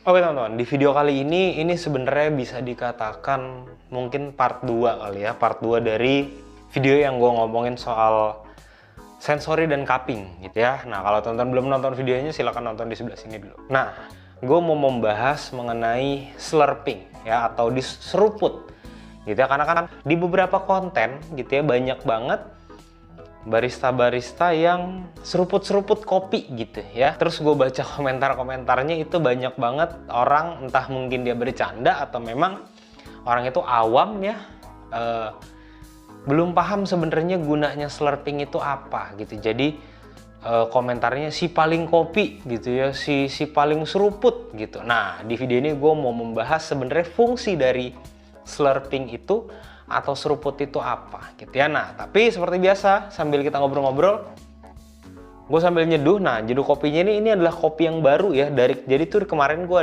Oke teman-teman, di video kali ini sebenarnya bisa dikatakan mungkin part 2 kali ya, part 2 dari video yang gue ngomongin soal sensory dan cupping gitu ya. Nah, kalau teman-teman belum nonton videonya silahkan nonton di sebelah sini dulu. Nah, gue mau membahas mengenai slurping ya, atau diseruput gitu ya, karena kan di beberapa konten gitu ya banyak banget barista-barista yang seruput-seruput kopi gitu ya. Terus gue baca komentar-komentarnya itu banyak banget orang, entah mungkin dia bercanda atau memang orang itu awam ya, belum paham sebenarnya gunanya slurping itu apa gitu. Jadi komentarnya si paling kopi gitu ya, si paling seruput gitu. Nah, di video ini gue mau membahas sebenarnya fungsi dari slurping itu atau seruput itu apa gitu ya. Nah, tapi seperti biasa sambil kita ngobrol-ngobrol, gue sambil nyeduh. Nah, nyeduh kopinya ini adalah kopi yang baru ya, jadi tuh kemarin gue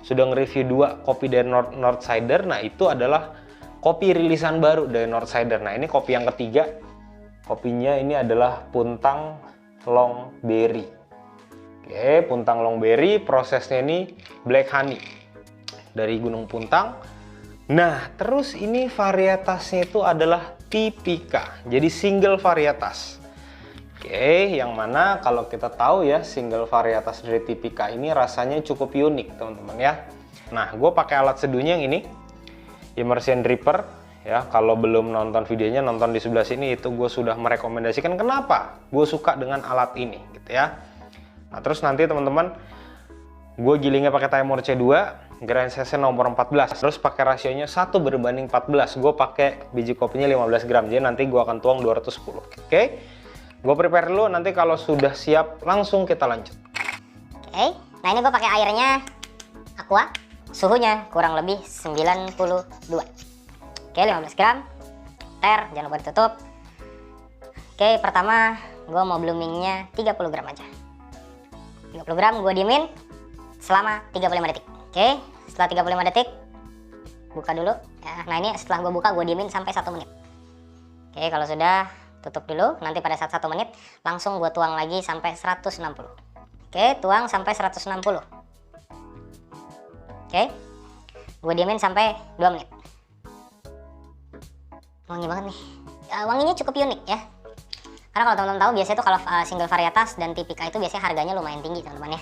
sudah nge-review 2 kopi dari Northsider. Nah, itu adalah kopi rilisan baru dari Northsider. Nah, ini kopi yang ketiga. Kopinya ini adalah Puntang Long Berry. Oke, Puntang Long Berry, prosesnya ini black honey dari Gunung Puntang. Nah, terus ini varietasnya itu adalah Tipika, jadi single varietas. Oke, yang mana kalau kita tahu ya, single varietas dari Tipika ini rasanya cukup unik teman-teman ya. Nah, gue pakai alat seduhnya yang ini, Immersion Dripper ya. Kalau belum nonton videonya, nonton di sebelah sini, itu gue sudah merekomendasikan kenapa gue suka dengan alat ini gitu ya. Nah, terus nanti teman-teman, gue gilingnya pakai timer C2, grind size nomor 14, terus pakai rasionya 1:14. Gue pakai biji kopinya 15 gram, jadi nanti gue akan tuang 210. Oke, gue prepare dulu, nanti kalau sudah siap langsung kita lanjut. Oke, nah ini gue pakai airnya Aqua, suhunya kurang lebih 92. Oke, 15 gram, jangan lupa ditutup. Oke, pertama gue mau bloomingnya 30 gram aja. 30 gram gue diemin selama 35 detik. Oke, setelah 35 detik buka dulu ya. Nah, ini setelah gue buka gue diemin sampai 1 menit. Oke, kalau sudah tutup dulu. Nanti pada saat 1 menit langsung gue tuang lagi sampai 160. Oke, tuang sampai 160. Oke, gue diemin sampai 2 menit. Wangi banget nih. Wanginya cukup unik ya, karena kalau teman-teman tahu biasanya tuh kalau single varietas dan Tipika itu biasanya harganya lumayan tinggi teman-teman ya.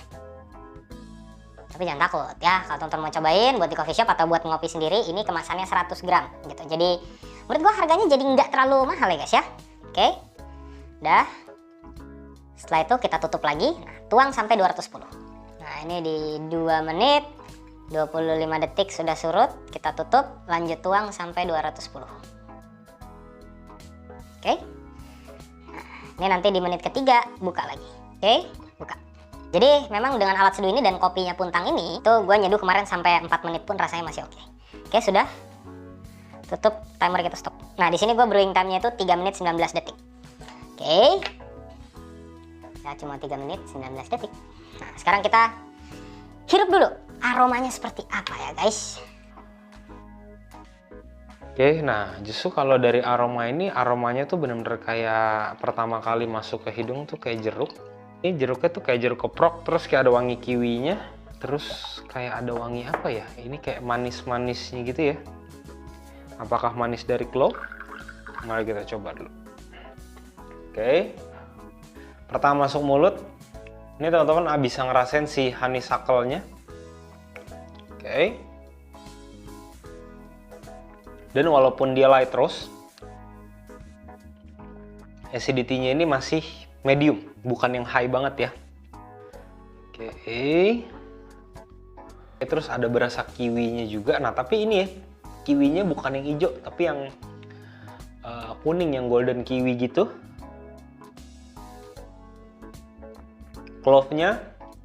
Tapi jangan takut ya, kalau teman-teman mau cobain buat di coffee shop atau buat ngopi sendiri, ini kemasannya 100 gram gitu. Jadi menurut gua harganya jadi nggak terlalu mahal ya guys ya. Oke, udah. Setelah itu kita tutup lagi, nah, tuang sampai 210. Nah, ini di 2 menit 25 detik sudah surut, kita tutup, lanjut tuang sampai 210. Oke, nah, ini nanti di menit ketiga buka lagi. Oke, buka. Jadi memang dengan alat seduh ini dan kopinya Puntang ini, tuh gue nyeduh kemarin sampai 4 menit pun rasanya masih oke. Oke, sudah. Tutup, timer kita stop. Nah, di sini gue brewing time-nya itu 3 menit 19 detik. Oke. Ya, cuma 3 menit 19 detik. Nah, sekarang kita hirup dulu. Aromanya seperti apa ya, guys? Oke, nah justru kalau dari aroma ini, aromanya tuh bener-bener kayak pertama kali masuk ke hidung tuh kayak jeruk. Ini jeruknya tuh kayak jeruk keprok, terus kayak ada wangi kiwinya, terus kayak ada wangi apa ya? Ini kayak manis-manisnya gitu ya. Apakah manis dari clove? Mari kita coba dulu. Oke, pertama masuk mulut, ini teman-teman bisa ngerasain si honeysuckle-nya. Oke. Dan walaupun dia light roast, acidity-nya ini masih medium, bukan yang high banget ya. Oke. Terus ada berasa kiwinya juga. Nah, tapi ini ya, kiwinya bukan yang hijau, tapi yang kuning, yang golden kiwi gitu. Clove-nya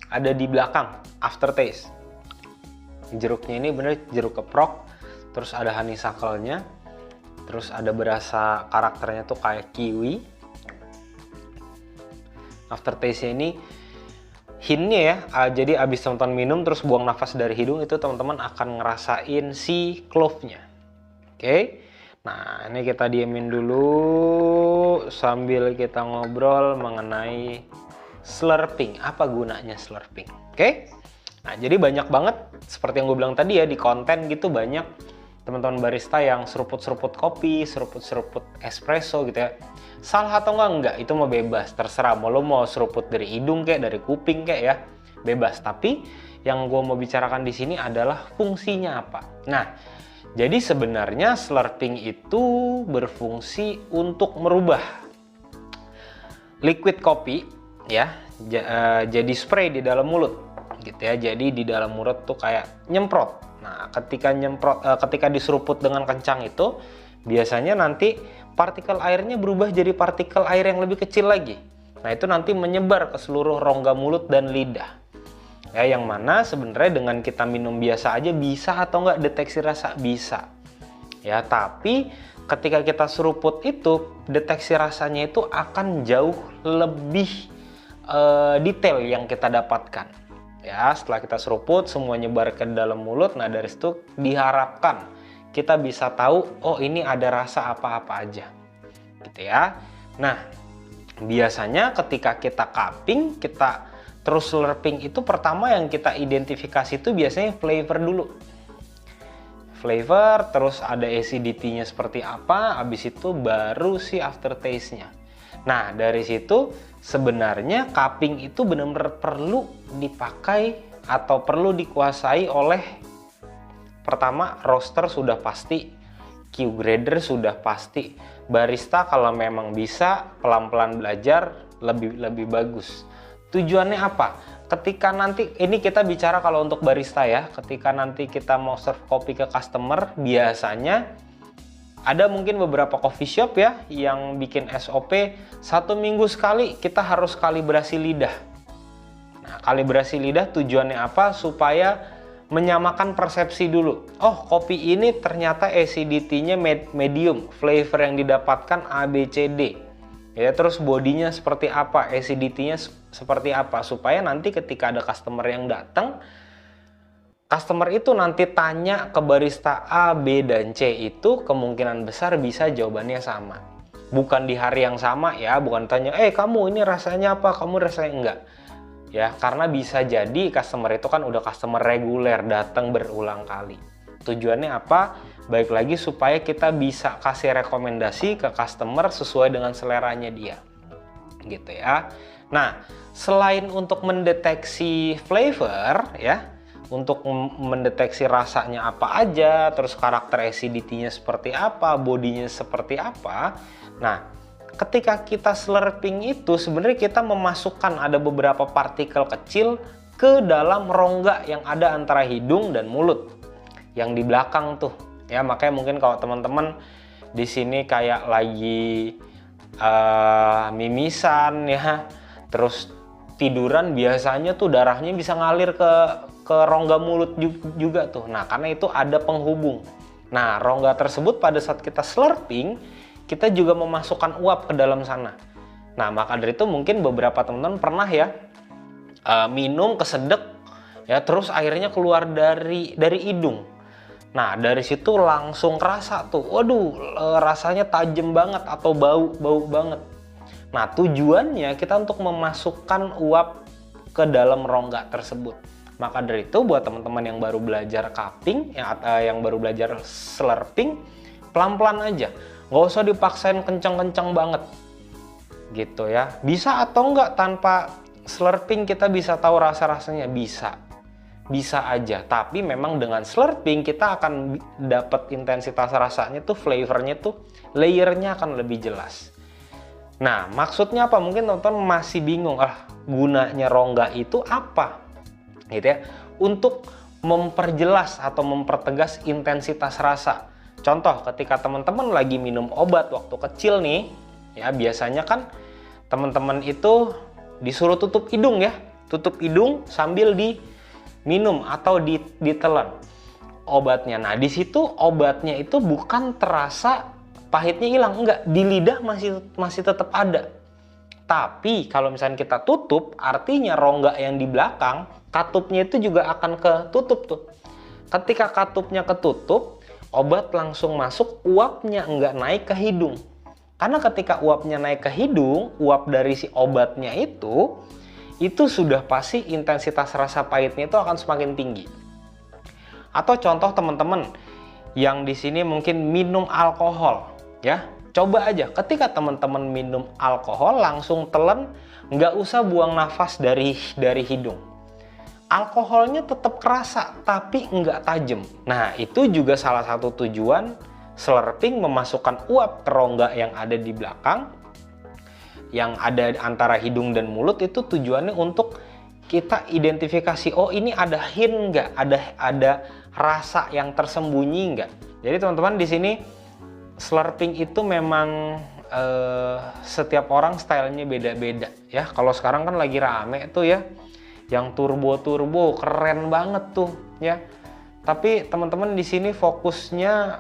ada di belakang, aftertaste. Jeruknya ini bener jeruk keprok, terus ada honeysuckle-nya, terus ada berasa karakternya tuh kayak kiwi. Aftertaste-nya ini hintnya ya, jadi abis teman-teman minum terus buang nafas dari hidung, itu teman-teman akan ngerasain si clove-nya. Oke, nah ini kita diemin dulu sambil kita ngobrol mengenai slurping. Apa gunanya slurping? Oke, Nah, jadi banyak banget seperti yang gue bilang tadi ya, di konten gitu banyak teman-teman barista yang seruput-seruput kopi, seruput-seruput espresso gitu ya. Salah atau enggak, itu mau bebas, terserah. Mau lo mau seruput dari hidung kayak, dari kuping kayak ya, bebas. Tapi yang gue mau bicarakan di sini adalah fungsinya apa. Nah, jadi sebenarnya slurping itu berfungsi untuk merubah liquid kopi ya, jadi spray di dalam mulut gitu ya. Jadi di dalam mulut tuh kayak nyemprot. Nah, ketika diseruput dengan kencang itu biasanya nanti partikel airnya berubah jadi partikel air yang lebih kecil lagi. Nah, itu nanti menyebar ke seluruh rongga mulut dan lidah. Ya, yang mana sebenarnya dengan kita minum biasa aja bisa atau enggak deteksi rasa bisa. Ya, tapi ketika kita seruput itu deteksi rasanya itu akan jauh lebih detail yang kita dapatkan. Ya, setelah kita seruput semua nyebar ke dalam mulut. Nah, dari situ diharapkan kita bisa tahu, oh ini ada rasa apa-apa aja gitu ya. Nah, biasanya ketika kita cupping, kita terus slurping itu pertama yang kita identifikasi itu biasanya flavor dulu. Flavor, terus ada acidity-nya seperti apa, habis itu baru si aftertaste-nya. Nah, dari situ sebenarnya cupping itu benar-benar perlu dipakai atau perlu dikuasai oleh pertama roaster sudah pasti, Q grader sudah pasti, barista kalau memang bisa pelan-pelan belajar lebih bagus. Tujuannya apa? Ketika nanti ini kita bicara kalau untuk barista ya, ketika nanti kita mau serve kopi ke customer, biasanya ada mungkin beberapa coffee shop ya yang bikin SOP 1 minggu sekali kita harus kalibrasi lidah. Nah, kalibrasi lidah tujuannya apa? Supaya menyamakan persepsi dulu. Oh, kopi ini ternyata acidity-nya medium, flavor yang didapatkan A, B, C, D. Ya, terus bodinya seperti apa, acidity-nya seperti apa, supaya nanti ketika ada customer yang datang, customer itu nanti tanya ke barista A, B, dan C itu kemungkinan besar bisa jawabannya sama. Bukan di hari yang sama ya, bukan tanya, kamu ini rasanya apa, kamu rasanya enggak. Ya, karena bisa jadi customer itu kan udah customer reguler, datang berulang kali. Tujuannya apa? Baik lagi supaya kita bisa kasih rekomendasi ke customer sesuai dengan seleranya dia. Gitu ya. Nah, selain untuk mendeteksi flavor ya, untuk mendeteksi rasanya apa aja, terus karakter acidity-nya seperti apa, bodinya seperti apa. Nah, ketika kita slurping itu sebenarnya kita memasukkan ada beberapa partikel kecil ke dalam rongga yang ada antara hidung dan mulut yang di belakang tuh. Ya, makanya mungkin kalau teman-teman di sini kayak lagi mimisan ya, terus tiduran biasanya tuh darahnya bisa ngalir ke rongga mulut juga tuh. Nah, karena itu ada penghubung. Nah, rongga tersebut pada saat kita slurping, kita juga memasukkan uap ke dalam sana. Nah, maka dari itu mungkin beberapa teman-teman pernah ya minum kesedek ya, terus airnya keluar dari hidung. Nah, dari situ langsung kerasa tuh, waduh, rasanya tajam banget atau bau banget. Nah, tujuannya kita untuk memasukkan uap ke dalam rongga tersebut. Maka dari itu buat teman-teman yang baru belajar cupping, yang baru belajar slurping, pelan-pelan aja. Nggak usah dipaksain kenceng-kenceng banget. Gitu ya. Bisa atau enggak tanpa slurping kita bisa tahu rasa-rasanya? Bisa. Bisa aja. Tapi memang dengan slurping kita akan dapat intensitas rasanya tuh, flavornya tuh, layernya akan lebih jelas. Nah, maksudnya apa? Mungkin teman-teman masih bingung, gunanya rongga itu apa? Gitu ya. Untuk memperjelas atau mempertegas intensitas rasa. Contoh, ketika teman-teman lagi minum obat waktu kecil nih, ya biasanya kan teman-teman itu disuruh tutup hidung ya. Tutup hidung sambil diminum atau ditelan obatnya. Nah, di situ obatnya itu bukan terasa pahitnya hilang, enggak, di lidah masih tetap ada. Tapi kalau misalnya kita tutup, artinya rongga yang di belakang, katupnya itu juga akan ketutup tuh. Ketika katupnya ketutup, obat langsung masuk, uapnya enggak naik ke hidung. Karena ketika uapnya naik ke hidung, uap dari si obatnya itu itu sudah pasti intensitas rasa pahitnya itu akan semakin tinggi. Atau contoh teman-teman yang di sini mungkin minum alkohol, ya. Coba aja ketika teman-teman minum alkohol langsung telan, nggak usah buang nafas dari hidung. Alkoholnya tetap kerasa tapi nggak tajam. Nah, itu juga salah satu tujuan slurping, memasukkan uap ke rongga yang ada di belakang, yang ada antara hidung dan mulut. Itu tujuannya untuk kita identifikasi, oh ini ada hint nggak, ada rasa yang tersembunyi nggak. Jadi teman-teman di sini slurping itu memang setiap orang stylenya beda-beda ya. Kalau sekarang kan lagi rame tuh ya, yang turbo keren banget tuh ya. Tapi teman-teman di sini fokusnya,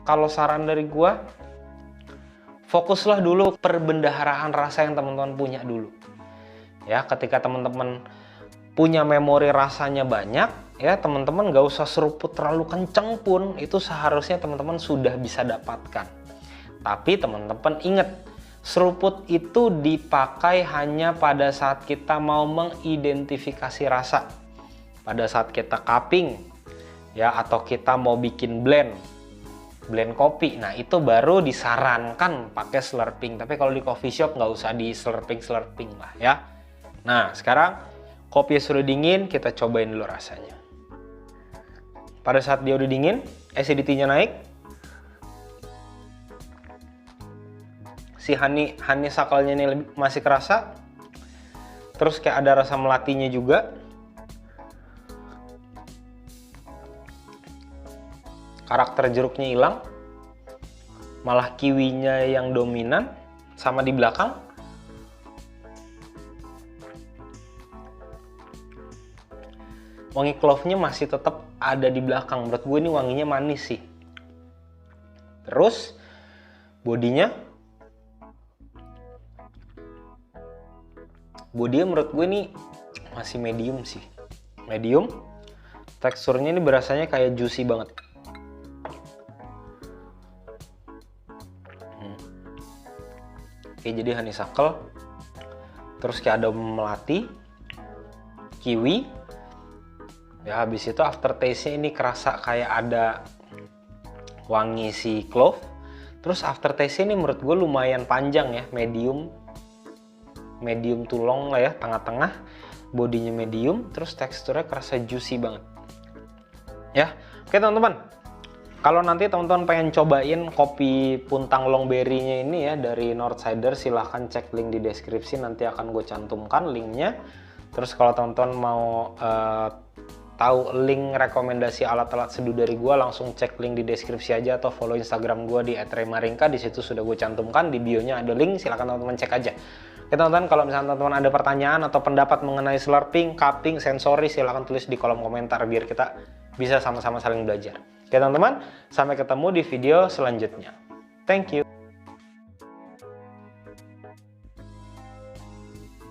kalau saran dari gua, fokuslah dulu perbendaharaan rasa yang teman-teman punya dulu. Ya, ketika teman-teman punya memori rasanya banyak, ya teman-teman nggak usah seruput terlalu kenceng pun, itu seharusnya teman-teman sudah bisa dapatkan. Tapi teman-teman ingat, seruput itu dipakai hanya pada saat kita mau mengidentifikasi rasa. Pada saat kita cupping, ya, atau kita mau bikin blend kopi, nah itu baru disarankan pakai slurping. Tapi kalau di coffee shop nggak usah di slurping lah ya. Nah sekarang kopi sudah dingin, kita cobain dulu rasanya. Pada saat dia udah dingin, acidity-nya naik, si honeysuckle-nya ini masih kerasa, terus kayak ada rasa melatinya juga. Karakter jeruknya hilang, malah kiwinya yang dominan sama di belakang. Wangi clove-nya masih tetap ada di belakang. Menurut gue ini wanginya manis sih. Terus bodinya menurut gue ini masih medium sih. Medium. Teksturnya ini berasanya kayak juicy banget. Oke, jadi honeysuckle, terus kayak ada melati, kiwi, ya habis itu aftertaste-nya ini kerasa kayak ada wangi si clove. Terus aftertaste-nya ini menurut gue lumayan panjang ya, medium to long lah ya, tengah-tengah, bodinya medium, terus teksturnya kerasa juicy banget ya. Oke teman-teman, kalau nanti teman-teman pengen cobain kopi puntang long berry-nya ini ya dari Northsider, silahkan cek link di deskripsi, nanti akan gue cantumkan linknya. Terus kalau teman-teman mau tahu link rekomendasi alat-alat seduh dari gue, langsung cek link di deskripsi aja atau follow Instagram gue di @remaringka, di situ sudah gue cantumkan, di bio-nya ada link, silahkan teman-teman cek aja. Oke teman-teman, kalau misalnya teman-teman ada pertanyaan atau pendapat mengenai slurping, cupping, sensory, silahkan tulis di kolom komentar biar kita bisa sama-sama saling belajar. Oke teman-teman, sampai ketemu di video selanjutnya. Thank you.